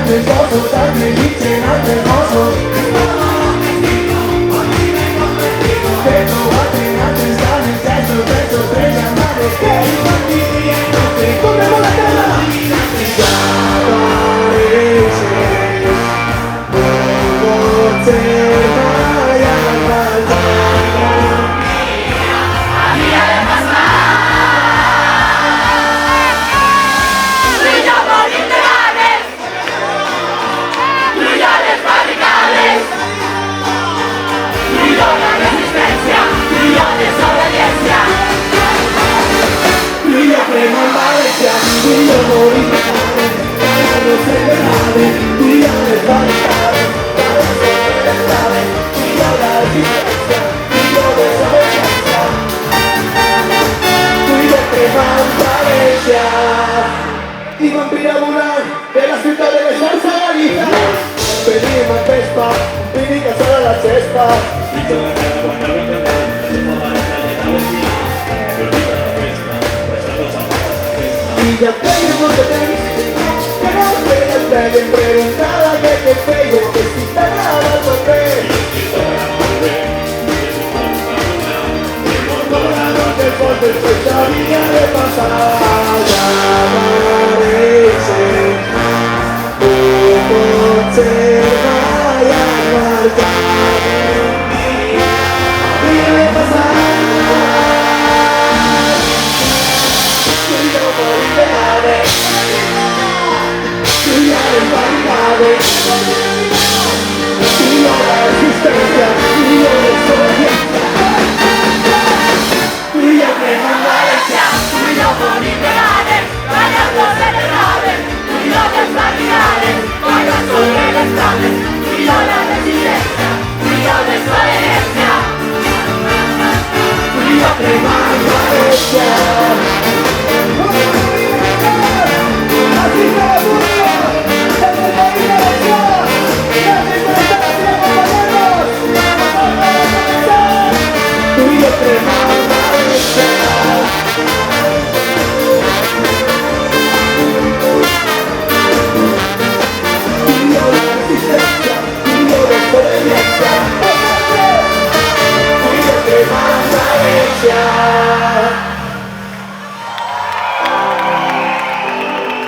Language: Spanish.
del gozo, tan feliz, llenas de gozo. Que no baten antes, dan el sexo, besos, tres llamados. Que imaginándote, corremos la cama. Ya apareces, como te vaya faltando. Y vampira volar de la ciudad de la salsa Galicia. Pedí una pespa, pedí casar a la cespa. Y ya tenemos de tenis, que no te preguntada que te pego, que si te nada al papel. Como la noche por despecharía de pasar. Se vaya a marcar y le pasar. Tú y yo morir de hambre, tú ya desbarricado, tú yo la resistencia, tú yo desobediencia, tú y yo crema Valencia, tú y yo morir de hambre, bailando celebrades, tú y yo desbarricades. Sobre las tablas, tú y yo la resistencia, tú y yo desobediencia, tú y yo crema Valencia. Así se va desde el país de la ciudad, gracias por estar aquí, compañeros. Tú y yo crema